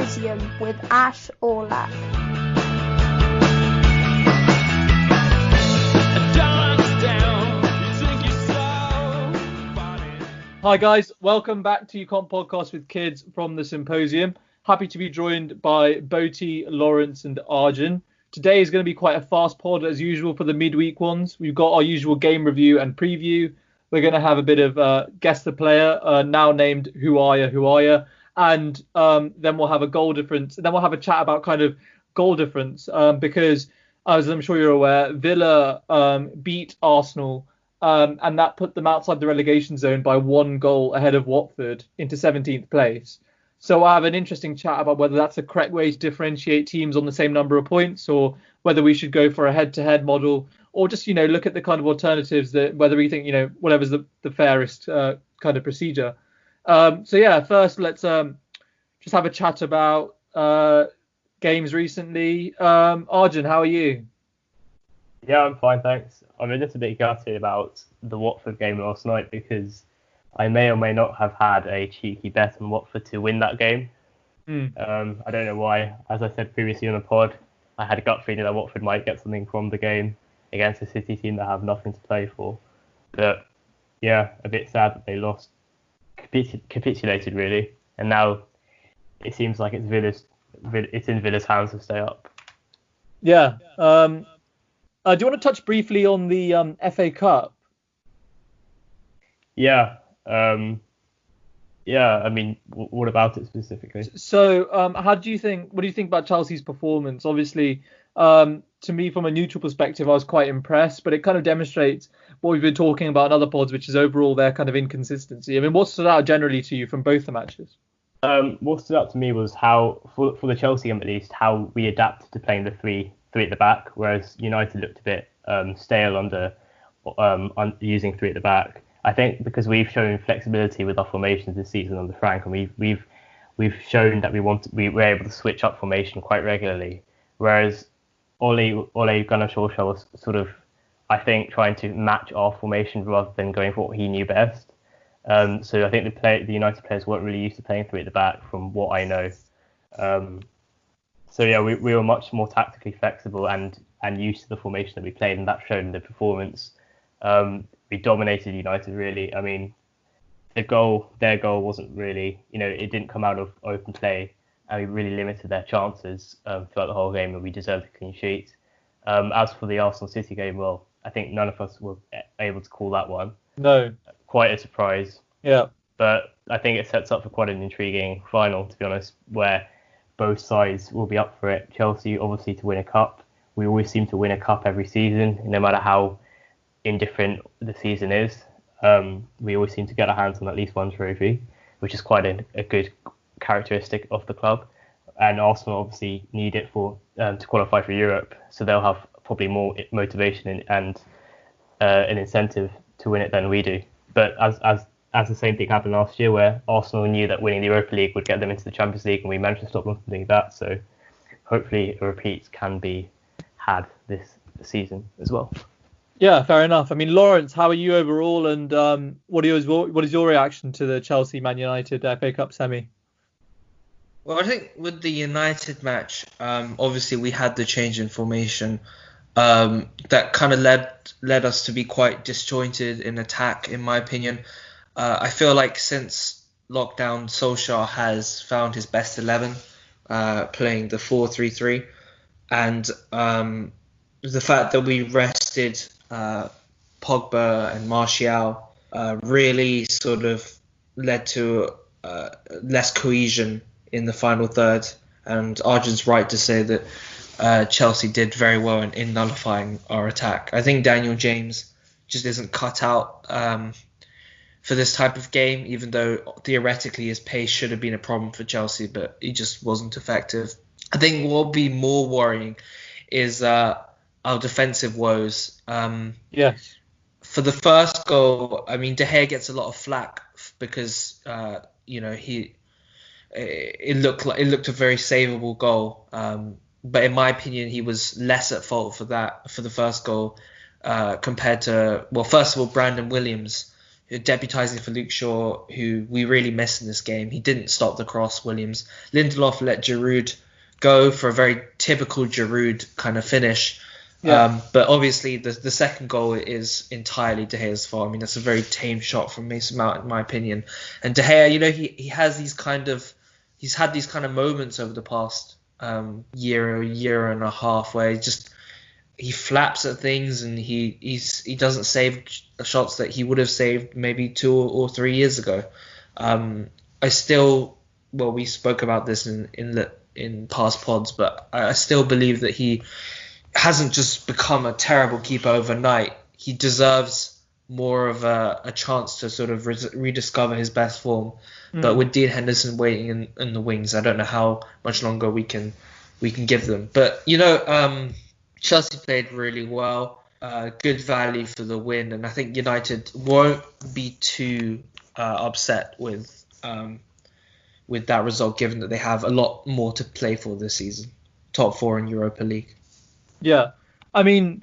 Symposium with Ash Aulak. Hi guys, welcome back to Econ Podcast with Kids from the Symposium. Happy to be joined by Boti, Lawrence and Arjun. Today is going to be quite a fast pod as usual for the midweek ones. We've got our usual game review and preview. We're going to have a bit of guess the player, now named Who Are Ya? And then we'll have a goal difference. And then we'll have a chat about kind of goal difference because, as I'm sure you're aware, Villa beat Arsenal and that put them outside the relegation zone by 1 goal ahead of Watford into 17th place. So I have an interesting chat about whether that's the correct way to differentiate teams on the same number of points, or whether we should go for a head-to-head model, or just, look at the kind of alternatives that whether we think, whatever's the fairest kind of procedure. First let's just have a chat about games recently. Arjun, how are you? Yeah, I'm fine, thanks. I'm just a bit gutted about the Watford game last night because I may or may not have had a cheeky bet on Watford to win that game. I don't know why. As I said previously on the pod, I had a gut feeling that Watford might get something from the game against a City team that have nothing to play for. But yeah, a bit sad that they lost, capitulated really, and now it seems like it's in Villa's hands to stay up. Yeah. Do you want to touch briefly on the FA Cup? Yeah. I mean, what about it specifically? So, what do you think about Chelsea's performance? Obviously, to me, from a neutral perspective, I was quite impressed, but it kind of demonstrates what we've been talking about in other pods, which is overall their kind of inconsistency. I mean, what stood out generally to you from both the matches? What stood out to me was how, for the Chelsea game at least, how we adapted to playing the three at the back, whereas United looked a bit stale under using 3 at the back. I think because we've shown flexibility with our formations this season under Frank, and we've shown that we were able to switch up formation quite regularly, whereas Ole Gunnar Solskjaer was sort of, I think, trying to match our formation rather than going for what he knew best. So I think the United players weren't really used to playing 3 at the back, from what I know. So yeah, we were much more tactically flexible and used to the formation that we played, and that showed in the performance. We dominated United really. I mean, their goal wasn't really, it didn't come out of open play, and we really limited their chances throughout the whole game, and we deserved a clean sheet. As for the Arsenal City game, well, I think none of us were able to call that one. No. Quite a surprise. Yeah. But I think it sets up for quite an intriguing final, to be honest, where both sides will be up for it. Chelsea, obviously, to win a cup. We always seem to win a cup every season, no matter how indifferent the season is. We always seem to get our hands on at least one trophy, which is quite a good characteristic of the club. And Arsenal obviously need it to qualify for Europe, so they'll have probably more motivation and an incentive to win it than we do. But as the same thing happened last year, where Arsenal knew that winning the Europa League would get them into the Champions League, and we managed to stop them from doing that. So hopefully a repeat can be had this season as well. Yeah, fair enough. I mean, Lawrence, how are you overall, and what is your reaction to the Chelsea Man United FA Cup semi? Well, I think with the United match, obviously we had the change in formation that kind of led us to be quite disjointed in attack, in my opinion. I feel like since lockdown, Solskjaer has found his best 11, playing the 4-3-3, and the fact that we rested Pogba and Martial really sort of led to less cohesion in the final third. And Arjun's right to say that Chelsea did very well in nullifying our attack. I think Daniel James just isn't cut out for this type of game, even though theoretically his pace should have been a problem for Chelsea, but he just wasn't effective. I think what will be more worrying is our defensive woes. Yes. For the first goal, I mean, De Gea gets a lot of flack because it looked a very savable goal. But in my opinion, he was less at fault for the first goal compared to, well, first of all, Brandon Williams deputising for Luke Shaw, who we really missed in this game. He didn't stop the cross, Williams. Lindelof let Giroud go for a very typical Giroud kind of finish. Yeah. But obviously the second goal is entirely De Gea's fault. I mean, that's a very tame shot from Mason Mount, in my opinion. And De Gea, he has he's had these kind of moments over the past year and a half where he flaps at things and he doesn't save shots that he would have saved maybe 2 or 3 years ago. We spoke about this in past pods, but I still believe that he hasn't just become a terrible keeper overnight. He deserves more of a chance to sort of rediscover his best form. But with Dean Henderson waiting in the wings, I don't know how much longer we can give them. But Chelsea played really well, good value for the win, and I think United won't be too upset with that result, given that they have a lot more to play for this season. Top 4 in Europa League. Yeah, I mean,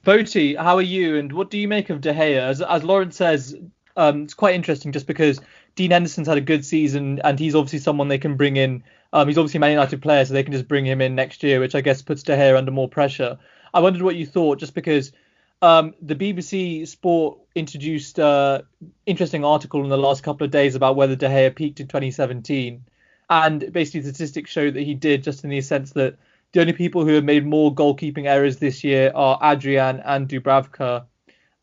Boti, how are you, and what do you make of De Gea? As Lawrence says, it's quite interesting just because Dean Henderson's had a good season, and he's obviously someone they can bring in. He's obviously a Man United player, so they can just bring him in next year, which I guess puts De Gea under more pressure. I wondered what you thought, just because the BBC Sport introduced an interesting article in the last couple of days about whether De Gea peaked in 2017. And basically the statistics show that he did, just in the sense that the only people who have made more goalkeeping errors this year are Adrian and Dubravka.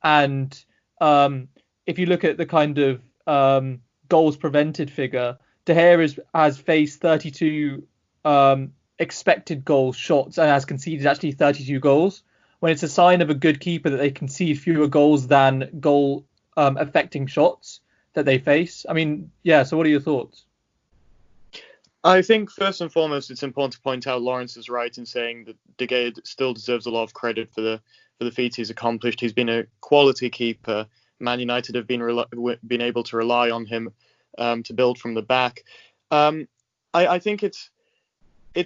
And if you look at the kind of goals prevented figure, De Gea has faced 32 expected goal shots and has conceded actually 32 goals, when it's a sign of a good keeper that they concede fewer goals than goal affecting shots that they face. I mean, yeah, so what are your thoughts? I think first and foremost, it's important to point out Lawrence is right in saying that De Gea still deserves a lot of credit for the feats he's accomplished. He's been a quality keeper. Man United have been able to rely on him to build from the back. I think it's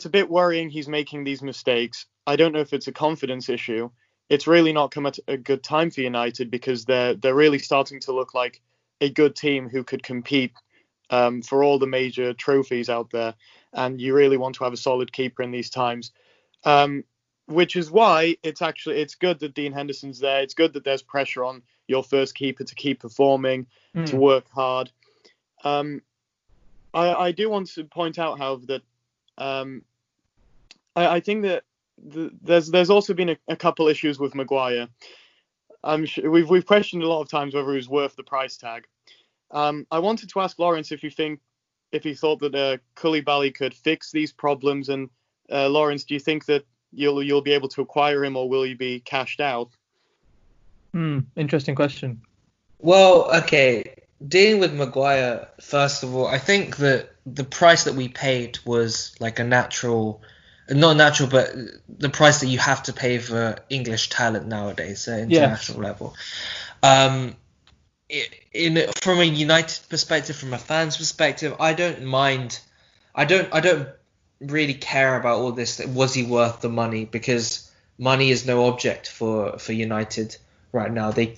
a bit worrying he's making these mistakes. I don't know if it's a confidence issue. It's really not come at a good time for United, because they're really starting to look like a good team who could compete for all the major trophies out there, and you really want to have a solid keeper in these times, which is why it's good that Dean Henderson's there. It's good that there's pressure on your first keeper to keep performing, to work hard. I do want to point out, however, that I think that there's also been a couple issues with Maguire. I'm sure we've questioned a lot of times whether he was worth the price tag. I wanted to ask Lawrence if he thought that Koulibaly could fix these problems, and Lawrence, do you think that you'll be able to acquire him, or will he be cashed out? Interesting question. Well, okay, dealing with Maguire, first of all, I think that the price that we paid was like a natural, not natural, but the price that you have to pay for English talent nowadays at international level. From a United perspective, from a fan's perspective, I don't mind. I don't really care about all this. Was he worth the money? Because money is no object for United right now. They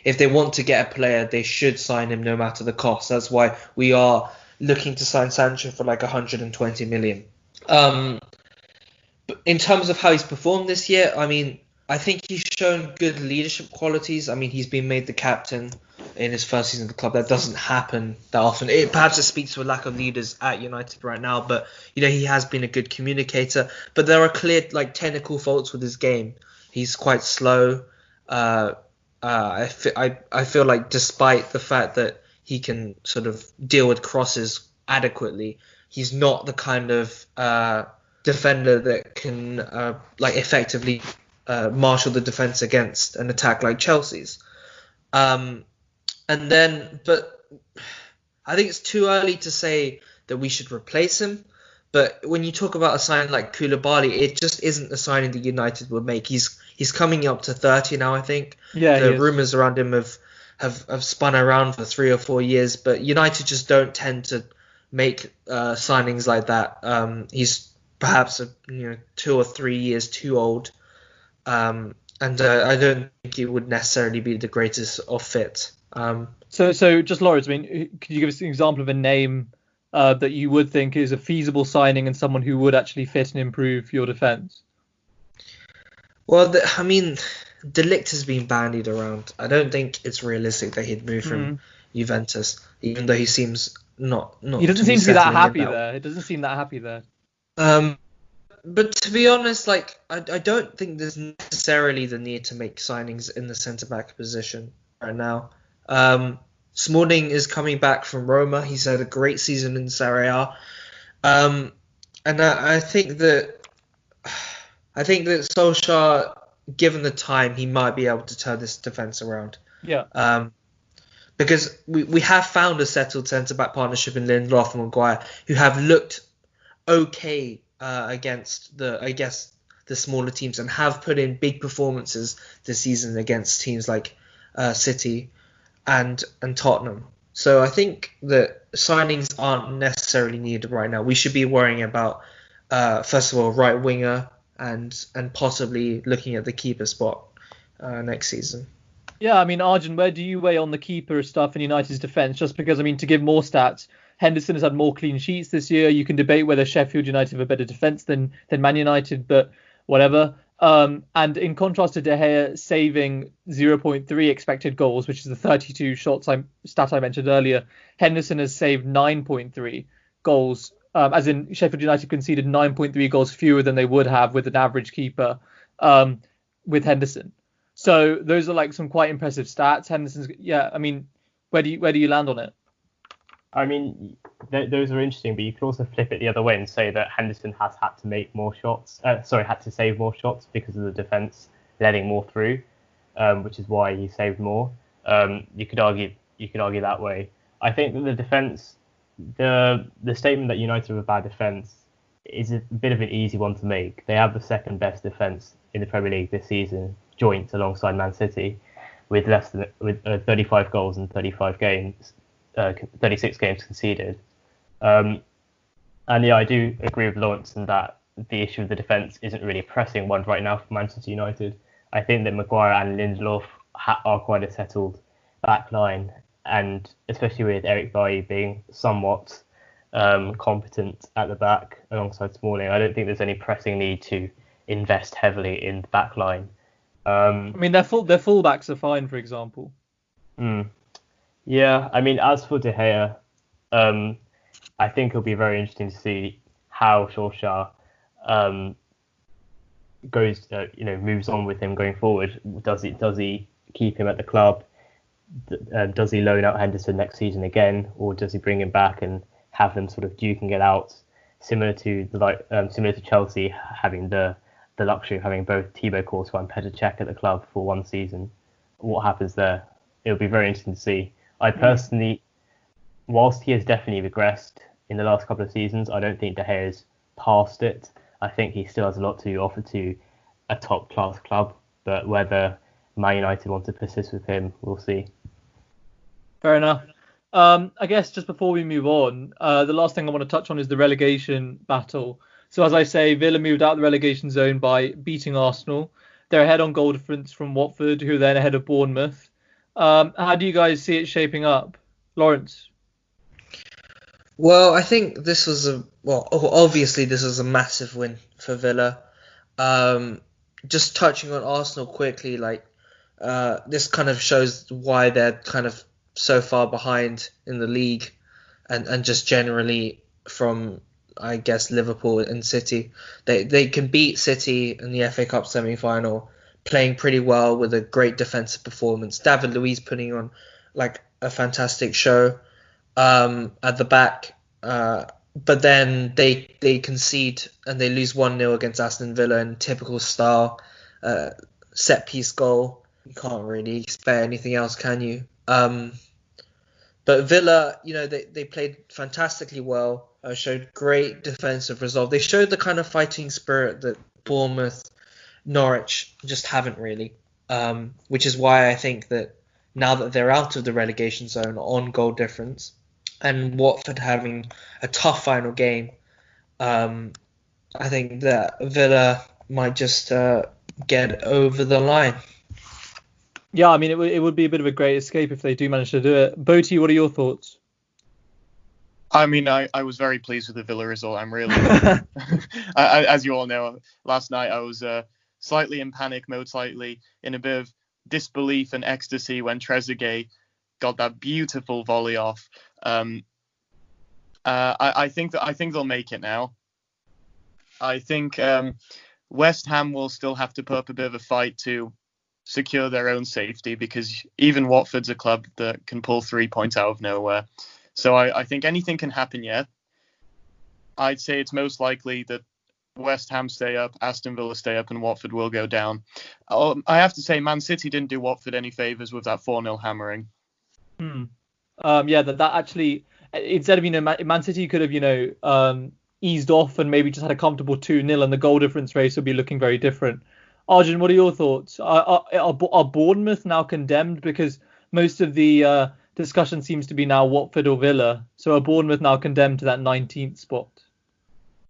if they want to get a player, they should sign him no matter the cost. That's why we are looking to sign Sancho for like 120 million. But in terms of how he's performed this year, I mean, I think he's shown good leadership qualities. I mean, he's been made the captain in his first season of the club. That doesn't happen that often. Perhaps it speaks to a lack of leaders at United right now, but he has been a good communicator. But there are clear technical faults with his game. He's quite slow. I feel like despite the fact that he can sort of deal with crosses adequately, he's not the kind of defender that can effectively marshal the defense against an attack like Chelsea's. But I think it's too early to say that we should replace him. But when you talk about a signing like Koulibaly, it just isn't a signing that United would make. He's coming up to 30 now, I think. Yeah, the rumours around him have spun around for 3 or 4 years, but United just don't tend to make signings like that. He's perhaps 2 or 3 years too old, and I don't think he would necessarily be the greatest of fit So just Lawrence, I mean, could you give us an example of a name that you would think is a feasible signing and someone who would actually fit and improve your defence? Well, I mean, De Ligt has been bandied around. I don't think it's realistic that he'd move from Juventus, even though he seems not. He doesn't seem to be that happy there. It doesn't seem that happy there. But to be honest, like I don't think there's necessarily the need to make signings in the centre back position right now. Smalling is coming back from Roma. He's had a great season in Serie A, and I think that Solskjaer, given the time, he might be able to turn this defence around. Yeah. Because we have found a settled centre back partnership in Lindelof and Maguire, who have looked okay against the smaller teams and have put in big performances this season against teams like City and Tottenham. So I think that signings aren't necessarily needed right now. We should be worrying about first of all right winger and possibly looking at the keeper spot next season. Yeah, I mean, Arjun, where do you weigh on the keeper stuff in United's defence? Just because, I mean, to give more stats, Henderson has had more clean sheets this year. You can debate whether Sheffield United have a better defence than Man United, but whatever. And in contrast to De Gea saving 0.3 expected goals, which is the 32 shots stat I mentioned earlier, Henderson has saved 9.3 goals, as in Sheffield United conceded 9.3 goals fewer than they would have with an average keeper with Henderson. So those are like some quite impressive stats. Henderson's, yeah. I mean, where do you land on it? I mean, those are interesting, but you can also flip it the other way and say that Henderson has had to make more shots. Had to save more shots because of the defence letting more through, which is why he saved more. You could argue that way. I think that the defence, the statement that United have a bad defence is a bit of an easy one to make. They have the second best defence in the Premier League this season, joint alongside Man City, with 35 goals in 36 games conceded. And yeah, I do agree with Lawrence in that the issue of the defence isn't really a pressing one right now for Manchester United. I think that Maguire and Lindelof are quite a settled back line, and especially with Eric Bailly being somewhat competent at the back alongside Smalling, I don't think there's any pressing need to invest heavily in the back line. I mean, their fullbacks are fine, for example. Yeah, I mean, as for De Gea, I think it'll be very interesting to see how Solskjaer moves on with him going forward. Does he keep him at the club? Does he loan out Henderson next season again, or does he bring him back and have them sort of duking it out, similar to Chelsea having the luxury of having both Thibaut Courtois and Petr Cech at the club for one season? What happens there? It'll be very interesting to see. I personally, whilst he has definitely regressed in the last couple of seasons, I don't think De Gea is past it. I think he still has a lot to offer to a top-class club, but whether Man United want to persist with him, we'll see. Fair enough. I guess just before we move on, the last thing I want to touch on is the relegation battle. So as I say, Villa moved out of the relegation zone by beating Arsenal. They're ahead on goal difference from Watford, who are then ahead of Bournemouth. How do you guys see it shaping up? Lawrence? Well, I think this was obviously this was a massive win for Villa. Just touching on Arsenal quickly, this kind of shows why they're kind of so far behind in the league and just generally from, I guess, Liverpool and City. They can beat City in the FA Cup semi-final, playing pretty well with a great defensive performance. David Luiz putting on a fantastic show at the back. But then they concede and they lose 1-0 against Aston Villa in typical style. Set piece goal. You can't really expect anything else, can you? But Villa, they played fantastically well, showed great defensive resolve. They showed the kind of fighting spirit that Bournemouth, Norwich just haven't really, which is why I think that now that they're out of the relegation zone on goal difference and Watford having a tough final game, I think that Villa might just get over the line. Yeah, I mean, it would be a bit of a great escape if they do manage to do it. Boaty, what are your thoughts? I mean, I was very pleased with the Villa result. I'm really, as you all know, last night I was slightly in panic mode, slightly in a bit of disbelief and ecstasy when Trezeguet got that beautiful volley off. I think they'll make it now. I think West Ham will still have to put up a bit of a fight to secure their own safety, because even Watford's a club that can pull 3 points out of nowhere. So I think anything can happen yet. I'd say it's most likely that West Ham stay up, Aston Villa stay up, and Watford will go down. I have to say, Man City didn't do Watford any favours with that 4-0 hammering. Yeah, that actually, instead of, Man City could have, eased off and maybe just had a comfortable 2-0, and the goal difference race would be looking very different. Arjun, what are your thoughts? Are Bournemouth now condemned? Because most of the discussion seems to be now Watford or Villa. So are Bournemouth now condemned to that 19th spot?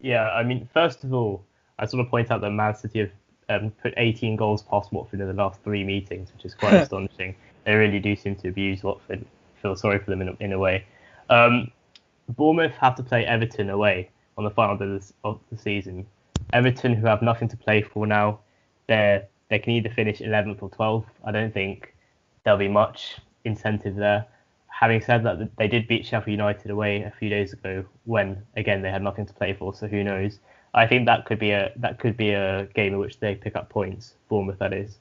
Yeah, I mean, first of all, I sort of point out that Man City have put 18 goals past Watford in the last 3 meetings, which is quite astonishing. They really do seem to abuse Watford. Feel sorry for them in a way. Bournemouth have to play Everton away on the final day of the season. Everton, who have nothing to play for now, they can either finish 11th or 12th. I don't think there'll be much incentive there. Having said that, they did beat Sheffield United away a few days ago, when again they had nothing to play for. So who knows? I think that could be a game in which they pick up points. Bournemouth, that is.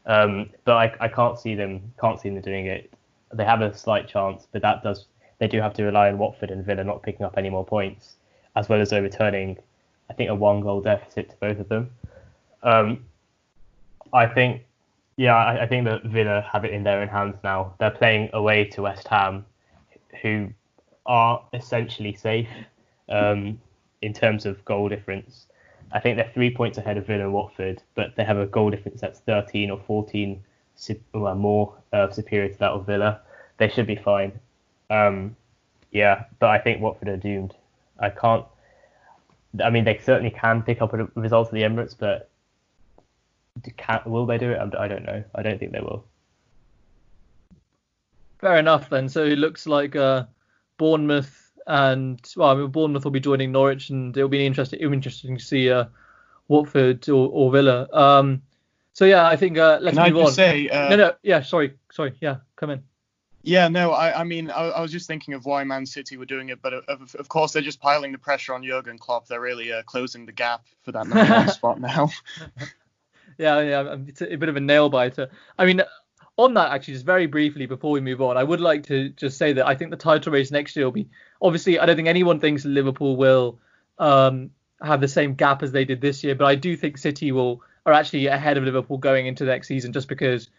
But I can't see them doing it. They have a slight chance, but they do have to rely on Watford and Villa not picking up any more points, as well as overturning, I think, a 1-goal deficit to both of them. I think that Villa have it in their own hands now. They're playing away to West Ham, who are essentially safe in terms of goal difference. I think they're 3 points ahead of Villa and Watford, but they have a goal difference that's 13 or 14 more superior to that of Villa. They should be fine. But I think Watford are doomed. They certainly can pick up a result at the Emirates, but will they do it? I don't know. I don't think they will. Fair enough then. So it looks like Bournemouth Bournemouth will be joining Norwich, and it'll be interesting to see Watford or Villa. So yeah, I think let's move on. Can I just say? Sorry. Yeah, come in. Yeah, no, I was just thinking of why Man City were doing it, but of course they're just piling the pressure on Jurgen Klopp. They're really closing the gap for that number 1 spot now. Yeah, it's a bit of a nail biter. I mean, on that, actually, just very briefly before we move on, I would like to just say that I think the title race next year will be, obviously, I don't think anyone thinks Liverpool will have the same gap as they did this year, but I do think City are actually ahead of Liverpool going into next season, just because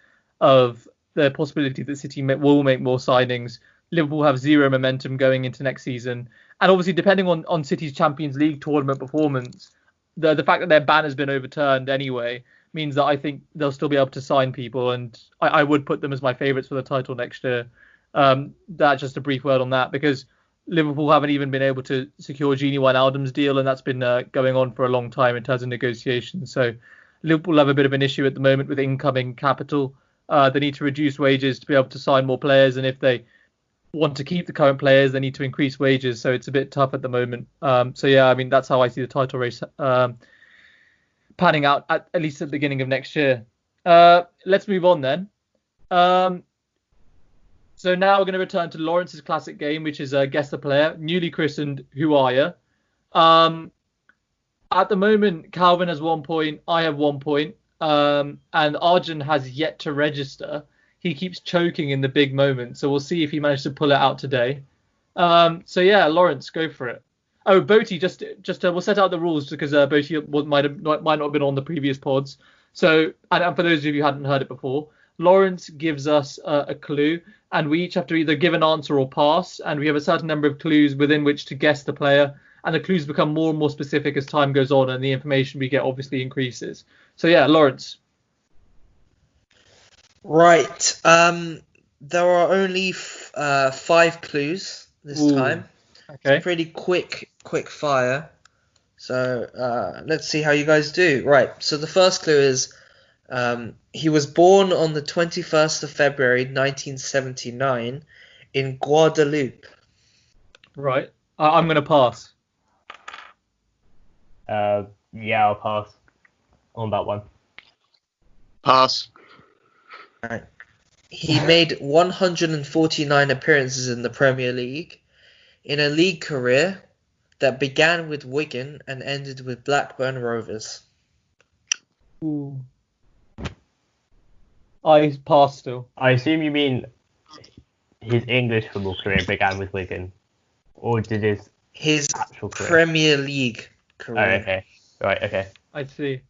of the possibility that City will make more signings. Liverpool have zero momentum going into next season, and obviously depending on City's Champions League tournament performance, the fact that their ban has been overturned anyway means that I think they'll still be able to sign people, and I would put them as my favourites for the title next year. That's just a brief word on that, because Liverpool haven't even been able to secure Gini Wijnaldum's deal, and that's been going on for a long time in terms of negotiations. So Liverpool have a bit of an issue at the moment with incoming capital. They need to reduce wages to be able to sign more players, and if they want to keep the current players, they need to increase wages. So it's a bit tough at the moment. That's how I see the title race panning out, at least at the beginning of next year. Let's move on then. So now we're going to return to Lawrence's classic game, which is Guess the Player, newly christened Who Are Ya? At the moment, Calvin has 1 point, I have 1 point, and Arjun has yet to register. He keeps choking in the big moment, so we'll see if he managed to pull it out today. Lawrence, go for it. Oh, Boaty, just we'll set out the rules, because Boaty might not have been on the previous pods. So, and for those of you who hadn't heard it before, Lawrence gives us a clue, and we each have to either give an answer or pass, and we have a certain number of clues within which to guess the player, and the clues become more and more specific as time goes on, and the information we get obviously increases. So yeah, Lawrence. Right. There are only 5 clues this time. Okay. It's pretty quick fire. So let's see how you guys do. Right. So the first clue is He was born on the 21st of February 1979 in Guadeloupe. Right. I'm going to pass. Yeah, I'll pass on that one. Pass. Right. He made 149 appearances in the Premier League, in a league career that began with Wigan and ended with Blackburn Rovers. Ooh. I pass still. I assume you mean his English football career began with Wigan, or did his actual career? Premier League career. Oh, okay. Right, okay. I see.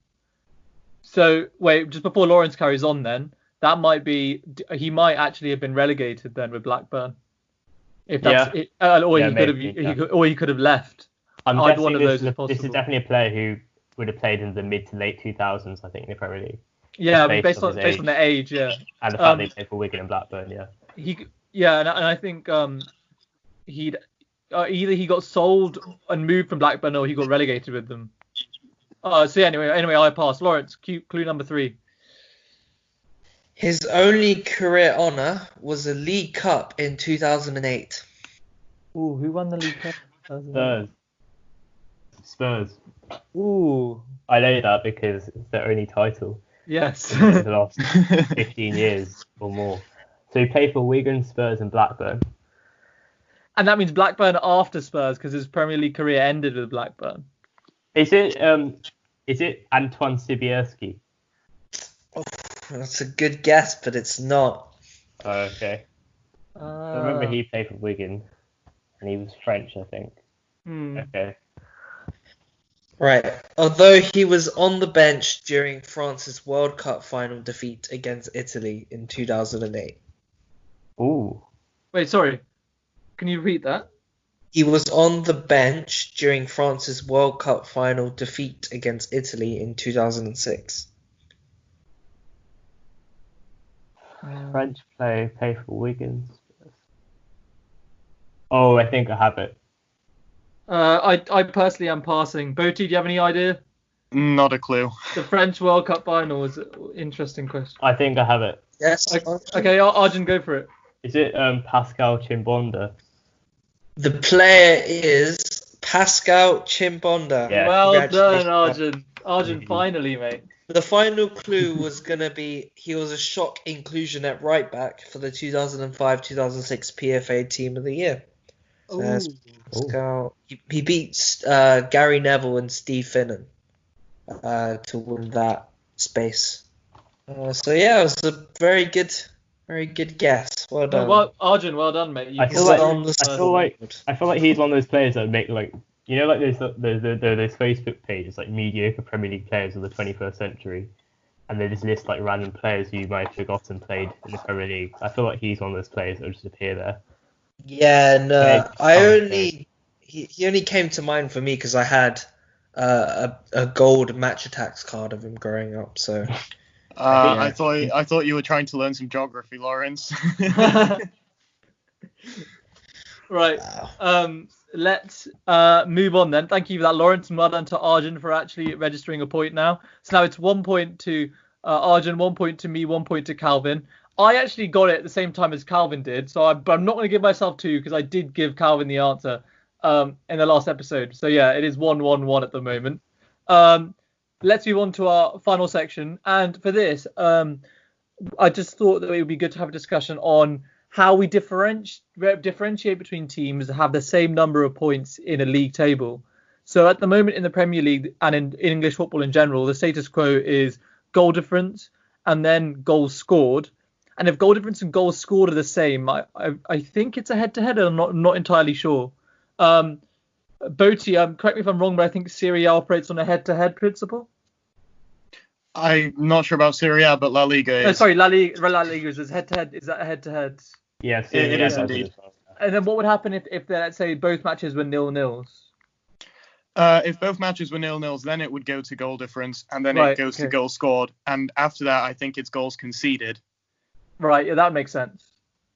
So, wait, just before Lawrence carries on then, that might be, he might actually have been relegated then with Blackburn. If that's it, or Yeah, he could have, maybe, or he could have left. I'm Either guessing one of those is this possible. is definitely a player who would have played in the mid to late 2000s, I think, in the Premier League. Yeah, Based on their age, yeah. And the fact they played for Wigan and Blackburn, yeah. And I think he'd either he got sold and moved from Blackburn, or he got relegated with them. So yeah, anyway, I pass. Lawrence, clue number 3. His only career honour was a League Cup in 2008. Ooh, who won the League Cup? Spurs. Ooh. I know that because it's their only title Yes. in the last 15 years or more. So he played for Wigan, Spurs, and Blackburn. And that means Blackburn after Spurs, because his Premier League career ended with Blackburn. Is it Antoine Sibierski? Oh, that's a good guess, but it's not. Oh, okay. I remember he played for Wigan, and he was French, I think. Okay. Right. Although he was on the bench during France's World Cup final defeat against Italy in 2008. Ooh. Wait, sorry. Can you repeat that? He was on the bench during France's World Cup final defeat against Italy in 2006. French player, play for Wigan. Oh, I think I have it. I personally am passing. Boti, do you have any idea? Not a clue. The French World Cup final was an interesting question. I think I have it. Yes. Okay, Arjun, go for it. Is it Pascal Chimbonda? The player is Pascal Chimbonda. Yeah. Well done, Arjun. Arjun, finally, mate. The final clue was going to be he was a shock inclusion at right back for the 2005-2006 PFA Team of the Year. So Pascal, he beats Gary Neville and Steve Finnan to win that space. So yeah, it was a very good guess. Well done. Well, Arjun, well done, mate. I feel like he's one of those players that make like those Facebook pages like mediocre Premier League players of the 21st century, and they just list like random players who you might have forgotten played in the Premier League. I feel like he's one of those players that will just appear there. Yeah, no, he only came to mind for me because I had a gold Match Attacks card of him growing up. So I thought you were trying to learn some geography, Lawrence. Right. Let's move on then. Thank you for that, Lawrence, and well done to Arjun for actually registering a point now. So now it's 1 point to Arjun, 1 point to me, 1 point to Calvin. I actually got it at the same time as Calvin did, but I'm not going to give myself 2 because I did give Calvin the answer in the last episode. So yeah, it is 1-1-1 at the moment. Let's move on to our final section. And for this, I just thought that it would be good to have a discussion on how we differentiate between teams that have the same number of points in a league table. So at the moment in the Premier League and in English football in general, the status quo is goal difference and then goals scored. And if goal difference and goals scored are the same, I think it's a head-to-head. I'm not entirely sure. Boti, correct me if I'm wrong, but I think Serie A operates on a head-to-head principle. I'm not sure about Serie A, but La Liga is. La Liga is head-to-head. Is that a head-to-head? Yes, it is indeed. And then what would happen if let's say both matches were 0-0? If both matches were 0-0, then it would go to goal difference, and then it goes to goals scored, and after that, I think it's goals conceded. Right, yeah, that makes sense.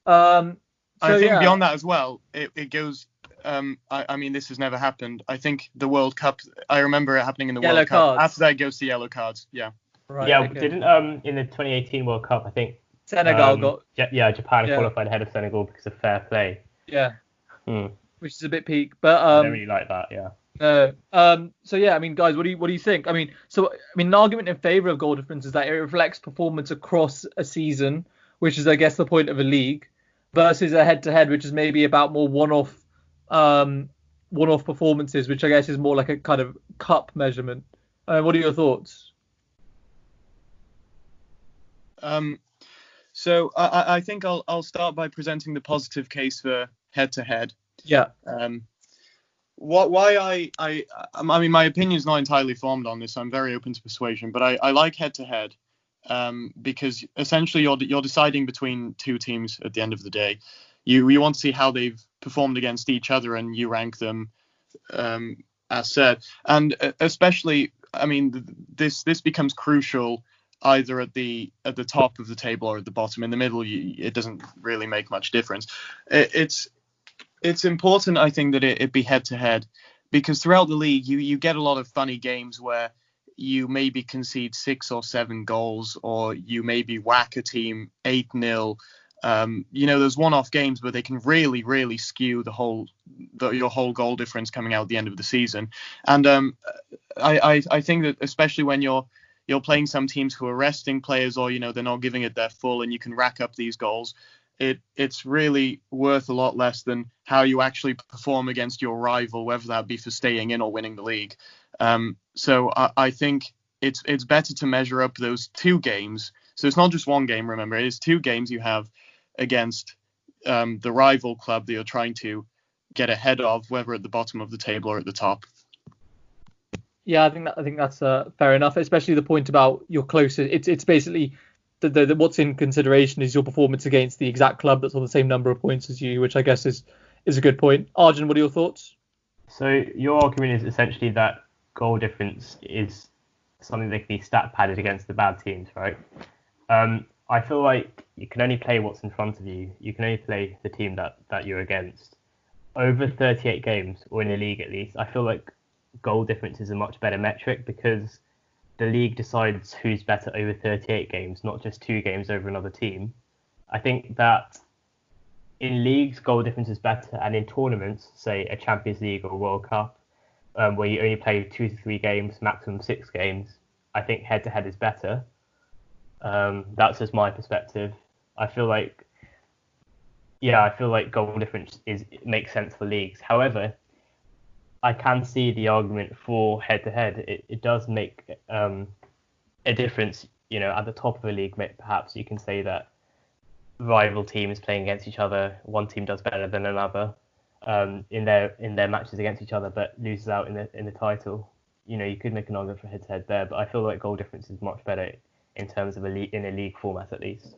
I think beyond that as well, it goes. I mean, this has never happened. I think the World Cup. I remember it happening in the World Cup. After that, it goes to yellow cards. Yeah. Right. Yeah, okay. didn't in the 2018 World Cup, I think Senegal got Japan Yeah. qualified ahead of Senegal because of fair play. yeah, Hmm. which is a bit peak, but I don't really like that. Yeah. no. So yeah, I mean, guys, what do you think? I mean, an argument in favour of goal difference is that it reflects performance across a season, which is, I guess, the point of a league, versus a head-to-head, which is maybe about more one-off performances, which I guess is more like a kind of cup measurement. What are your thoughts? So I think I'll start by presenting the positive case for head-to-head. Yeah. Why I mean, my opinion is not entirely formed on this. I'm very open to persuasion, but I like head-to-head because essentially you're deciding between two teams at the end of the day. You want to see how they've performed against each other, and you rank them as said. And especially, I mean, this becomes crucial either at the top of the table or at the bottom. In the middle, it doesn't really make much difference. It's important, I think, that it be head-to-head, because throughout the league, you get a lot of funny games where you maybe concede 6 or 7 goals, or you maybe whack a team 8-0. There's one-off games where they can really, really skew your whole goal difference coming out at the end of the season. And I think that especially when you're playing some teams who are resting players, or they're not giving it their full, and you can rack up these goals, it's really worth a lot less than how you actually perform against your rival, whether that be for staying in or winning the league. So I think it's better to measure up those 2 games. So it's not just one game, remember, it is 2 games you have against the rival club that you're trying to get ahead of, whether at the bottom of the table or at the top. Yeah, I think that's fair enough, especially the point about your closest. It's basically the what's in consideration is your performance against the exact club that's on the same number of points as you, which I guess is a good point. Arjun, what are your thoughts? So your argument is essentially that goal difference is something that can be stat padded against the bad teams, right? I feel like you can only play what's in front of you. You can only play the team that you're against. Over 38 games, or in the league at least, I feel like goal difference is a much better metric because the league decides who's better over 38 games, not just 2 games over another team. I think that in leagues, goal difference is better, and in tournaments, say a Champions League or World Cup, where you only play 2 to 3 games, maximum 6 games, I think head-to-head is better. That's just my perspective. I feel like goal difference makes sense for leagues. However, I can see the argument for head-to-head. It does make a difference. At the top of a league, perhaps you can say that rival teams playing against each other, one team does better than another in their matches against each other, but loses out in the title. You could make an argument for head-to-head there, but I feel like goal difference is much better in terms of in a league format at least.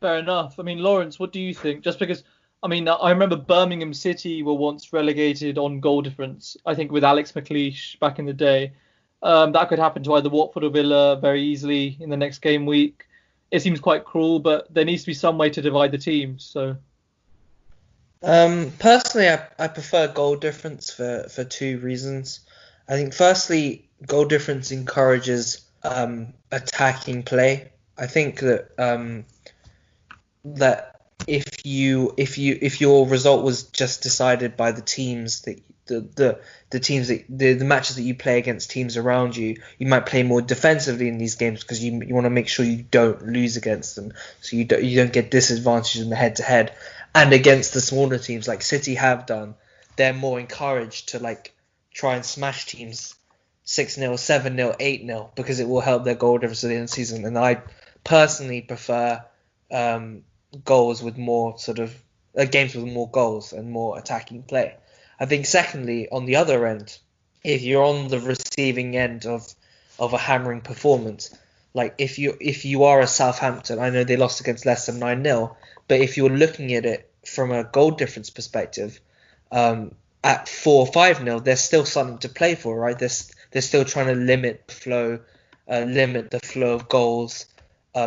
Fair enough. I mean, Lawrence, what do you think? Just because, I mean, I remember Birmingham City were once relegated on goal difference, I think with Alex McLeish back in the day. That could happen to either Watford or Villa very easily in the next game week. It seems quite cruel, but there needs to be some way to divide the teams. So, personally, I prefer goal difference for 2 reasons. I think firstly, goal difference encourages attacking play. I think that if your result was just decided by the teams that the matches that you play against teams around you, you might play more defensively in these games because you want to make sure you don't lose against them, so you don't get disadvantaged in the head-to-head. And against the smaller teams like City have done, they're more encouraged to try and smash teams 6-0, 7-0, 8-0 because it will help their goal difference at the end of the season. And I personally prefer goals with more games with more goals and more attacking play. I think secondly, on the other end, if you're on the receiving end of a hammering performance, like if you are a Southampton, I know they lost against Leicester 9-0, but if you're looking at it from a goal difference perspective, at 4 or 5-0, there's still something to play for, right? They're still trying to limit the flow of goals,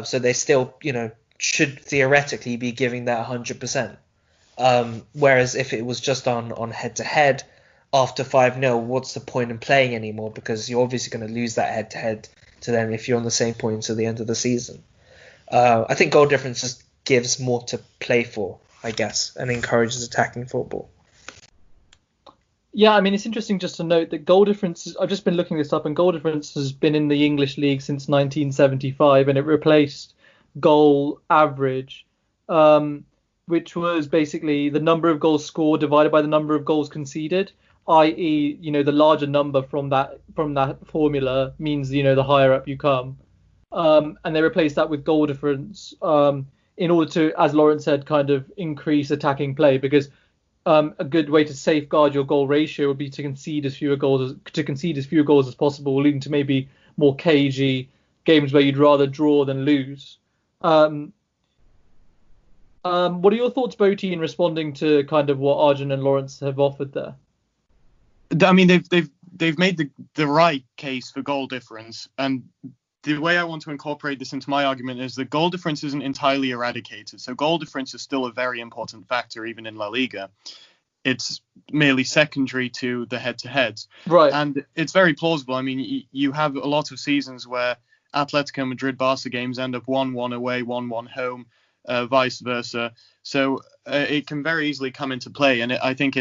so they still should theoretically be giving that 100%. Whereas if it was just on head-to-head after 5-0, what's the point in playing anymore? Because you're obviously going to lose that head-to-head to them if you're on the same points at the end of the season. I think goal difference just gives more to play for, I guess, and encourages attacking football. Yeah, I mean, it's interesting just to note that goal difference, I've just been looking this up, and goal difference has been in the English league since 1975, and it replaced goal average, which was basically the number of goals scored divided by the number of goals conceded, i.e., the larger number from that formula means, the higher up you come. And they replaced that with goal difference in order to, as Lawrence said, kind of increase attacking play, because a good way to safeguard your goal ratio would be to concede as few goals as possible, leading to maybe more cagey games where you'd rather draw than lose. What are your thoughts, Boti, in responding to kind of what Arjun and Lawrence have offered there? I mean, they've made the right case for goal difference, and the way I want to incorporate this into my argument is that goal difference isn't entirely eradicated. So goal difference is still a very important factor, even in La Liga. It's merely secondary to the head-to-heads. Right. And it's very plausible. I mean, you have a lot of seasons where Atletico Madrid-Barca games end up 1-1 away, 1-1 home, vice versa. So it can very easily come into play. And I think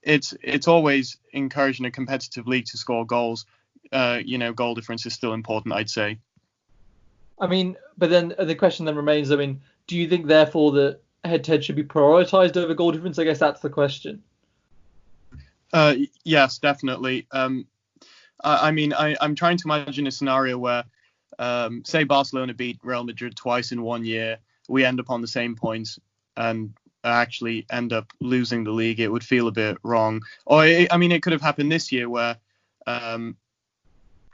it's always encouraging a competitive league to score goals. Goal difference is still important, I'd say. I mean, but then the question then remains, I mean, do you think therefore that head-to-head should be prioritized over goal difference? I guess that's the question. Yes, definitely. I'm trying to imagine a scenario where, say Barcelona beat Real Madrid twice in 1 year, we end up on the same points and actually end up losing the league. It would feel a bit wrong. Or, it could have happened this year where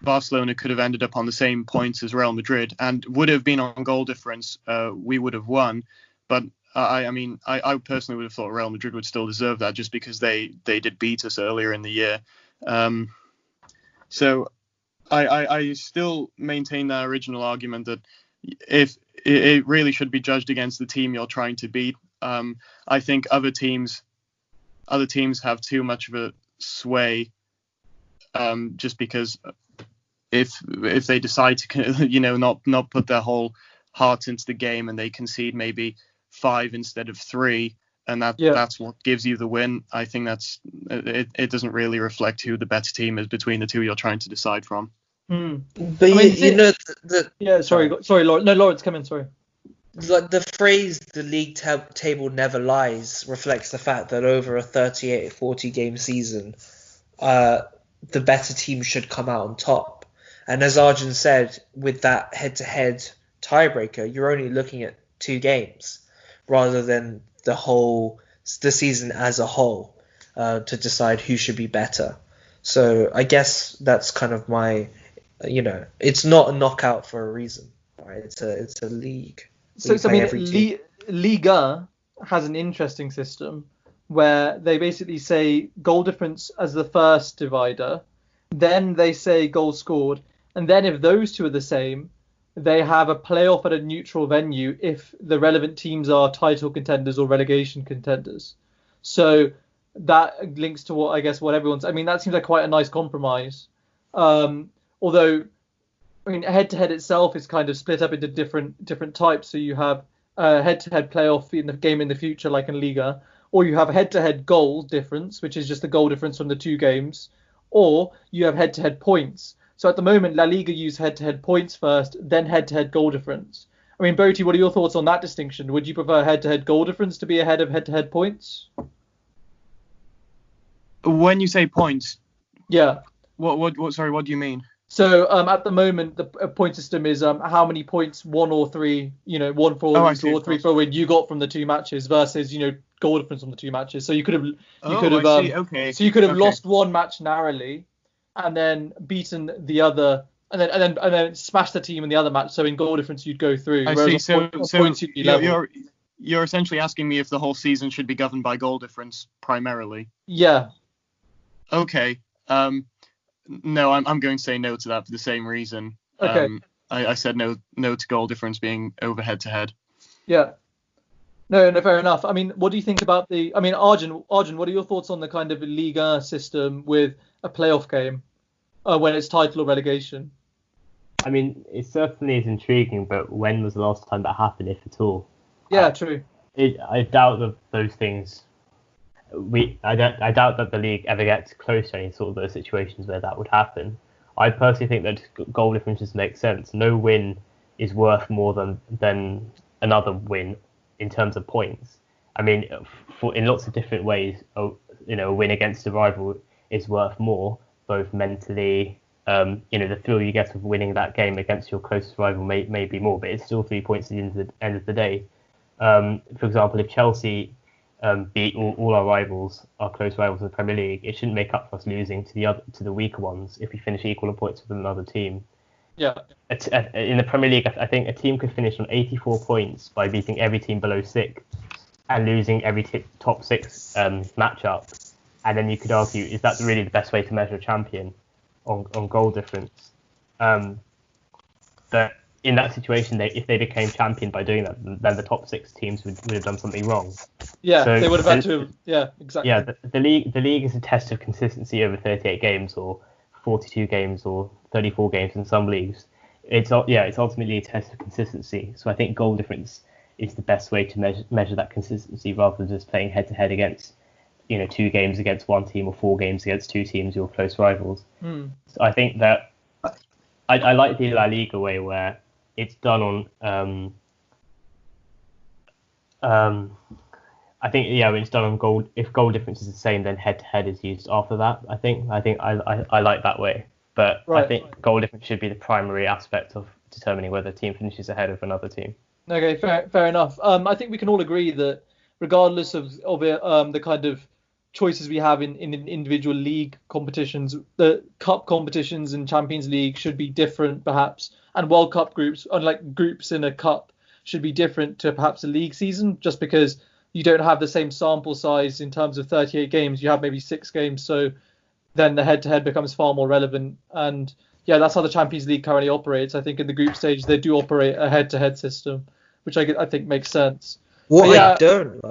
Barcelona could have ended up on the same points as Real Madrid and would have been on goal difference. We would have won. But I personally would have thought Real Madrid would still deserve that just because they did beat us earlier in the year. So I still maintain that original argument that if it really should be judged against the team you're trying to beat. I think other teams have too much of a sway, just because if they decide to not put their whole heart into the game and they concede maybe 5 instead of 3, and that's what gives you the win, I think it doesn't really reflect who the better team is between the two you're trying to decide from. But sorry, Lawrence. No, Lawrence, come in. Sorry. Like the phrase "the league table never lies" reflects the fact that over a 38-40 game season, the better team should come out on top. And as Arjun said, with that head-to-head tiebreaker, you're only looking at 2 games rather than the season as a whole to decide who should be better. So I guess that's kind of my, it's not a knockout for a reason, right? It's a league. So Liga has an interesting system where they basically say goal difference as the first divider, then they say goals scored, and then if those two are the same, they have a playoff at a neutral venue if the relevant teams are title contenders or relegation contenders. So that links to what everyone's. I mean, that seems like quite a nice compromise. Although, head-to-head itself is kind of split up into different types. So you have a head-to-head playoff in the game in the future, like in Liga, or you have head-to-head goal difference, which is just the goal difference from the 2 games, or you have head-to-head points. So at the moment, La Liga use head-to-head points first, then head-to-head goal difference. I mean, Boti, what are your thoughts on that distinction? Would you prefer head-to-head goal difference to be ahead of head-to-head points? When you say points, yeah. What? Sorry, what do you mean? So at the moment, the point system is how many points, 1 or 3, 1 for a or 3 for a win you got from the 2 matches versus goal difference from the 2 matches. So you could have lost 1 match narrowly, and then beaten the other, and then smashed the team in the other match. So in goal difference you'd go through. I see. So points you'd be level. You're essentially asking me if the whole season should be governed by goal difference primarily. Yeah. Okay. No, I'm going to say no to that for the same reason. Okay. I said no to goal difference being over head to head. Yeah. No, fair enough. I mean, what do you think about Arjun, what are your thoughts on the kind of Liga system with a playoff game when it's title or relegation? I mean, it certainly is intriguing, but when was the last time that happened, if at all? Yeah, true. I doubt that those things. I doubt that the league ever gets close to any sort of those situations where that would happen. I personally think that goal differences make sense. No win is worth more than another win in terms of points. I mean, in lots of different ways, a win against a rival is worth more, both mentally. The thrill you get of winning that game against your closest rival may be more, but it's still 3 points at the end of the day. For example, if Chelsea beat all our rivals, our close rivals in the Premier League, it shouldn't make up for us losing to the weaker ones if we finish equal in points with another team. Yeah. In the Premier League, I think a team could finish on 84 points by beating every team below 6 and losing every top 6 matchup. And then you could argue, is that really the best way to measure a champion on goal difference? But in that situation, if they became champion by doing that, then the top 6 teams would have done something wrong. Yeah, so they would have had to. Yeah, exactly. Yeah, the league is a test of consistency over 38 games or 42 games or 34 games in some leagues. It's ultimately a test of consistency. So I think goal difference is the best way to measure that consistency, rather than just playing head to head against 2 games against one team or 4 games against 2 teams, your close rivals. So I think that I like the La Liga way where it's done on I think when it's done on goal, if goal difference is the same, then head to head is used after that. I think I like that way, but right. I think goal difference should be the primary aspect of determining whether a team finishes ahead of another team. Okay, fair enough. I think we can all agree that regardless of the kind of choices we have in individual league competitions, the cup competitions and Champions League should be different perhaps, and World Cup groups, unlike groups in a cup, should be different to perhaps a league season, just because you don't have the same sample size in terms of 38 games. You have maybe 6 games, so then the head-to-head becomes far more relevant. And yeah, that's how the Champions League currently operates. I think in the group stage they do operate a head-to-head system, which I think makes sense. What I don't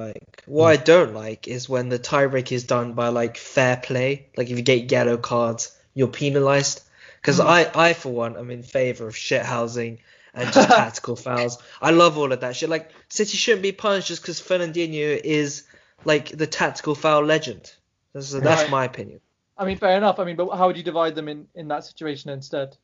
like is when the tiebreak is done by like fair play. Like if you get yellow cards, you're penalised. Because I for one am in favour of shithousing and just tactical fouls. I love all of that shit. Like City shouldn't be punished just because Fernandinho is like the tactical foul legend. That's my opinion. I mean, fair enough. I mean, but how would you divide them in that situation instead?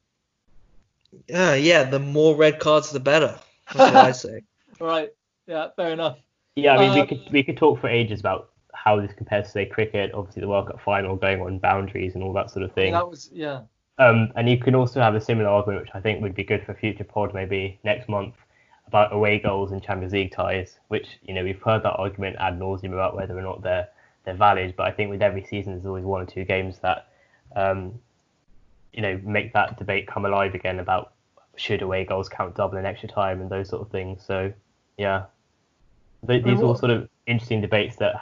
The more red cards, the better. That's what I say. Right. Yeah, fair enough. Yeah, I mean, we could talk for ages about how this compares to, say, cricket, obviously the World Cup final going on boundaries and all that sort of thing. And you can also have a similar argument, which I think would be good for a future pod, maybe next month, about away goals in Champions League ties, which, we've heard that argument ad nauseum about whether or not they're valid, but I think with every season there's always 1 or 2 games that, make that debate come alive again about should away goals count double in extra time and those sort of things. So, yeah. These are all sort of interesting debates that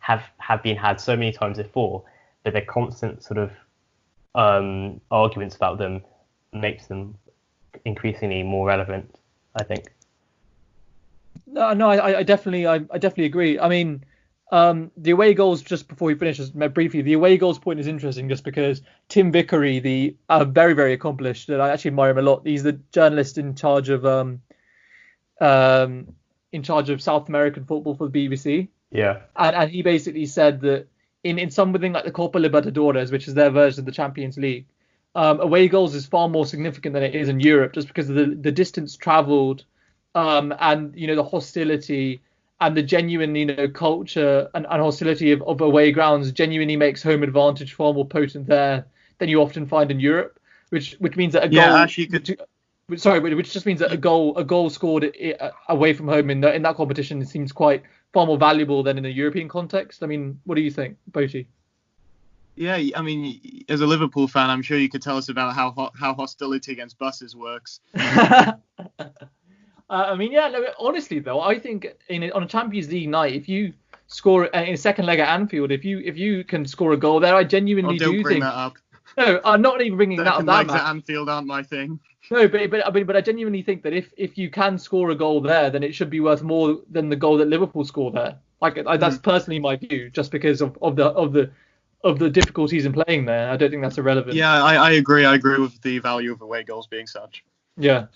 have been had so many times before, but the constant sort of arguments about them makes them increasingly more relevant, I think. No, I definitely agree. I mean, the away goals, just before we finish, just briefly, the away goals point is interesting just because Tim Vickery, the very, very accomplished, and I actually admire him a lot. He's the journalist in charge of South American football for the BBC. Yeah. And he basically said that in something like the Copa Libertadores, which is their version of the Champions League, away goals is far more significant than it is in Europe, just because of the distance travelled, and the hostility and the genuine culture and hostility of away grounds genuinely makes home advantage far more potent there than you often find in Europe, which means that a goal. Which just means that a goal scored away from home in that competition seems quite far more valuable than in a European context. I mean, what do you think, Boti? Yeah, I mean, as a Liverpool fan, I'm sure you could tell us about how hostility against buses works. I mean, yeah, no, honestly though, I think on a Champions League night, if you score in a second leg at Anfield, if you can score a goal there, I genuinely do think. Bring that up. No, I'm not even bringing that up. That legs at Anfield aren't my thing. No, but I genuinely think that if you can score a goal there, then it should be worth more than the goal that Liverpool score there. That's personally my view, just because of the of the difficulties in playing there. I don't think that's irrelevant. Yeah, I agree. I agree with the value of away goals being such. Yeah.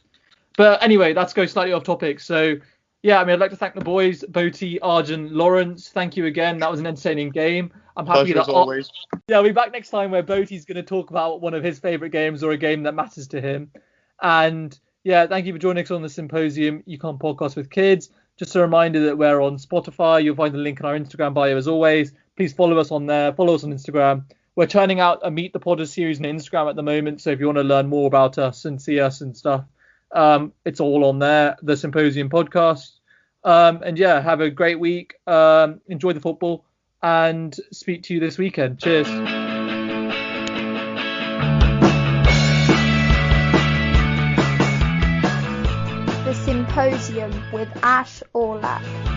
But anyway, let's go slightly off topic. So, yeah, I mean, I'd like to thank the boys, Boti, Arjun, Lawrence. Thank you again. That was an entertaining game. I'm happy Pleasure that as always. Yeah, I'll be back next time where Boti's going to talk about one of his favourite games or a game that matters to him. And yeah, thank you for joining us on the Symposium Econ Podcast with Kids. Just a reminder that we're on Spotify. You'll find the link in our Instagram bio as always. Please follow us on there. Follow us on Instagram. We're turning out a Meet the Podders series on Instagram at the moment. So if you want to learn more about us and see us and stuff, it's all on there, the Symposium Podcast. And yeah, have a great week. Enjoy the football and speak to you this weekend. Cheers. The Symposium with Aulak.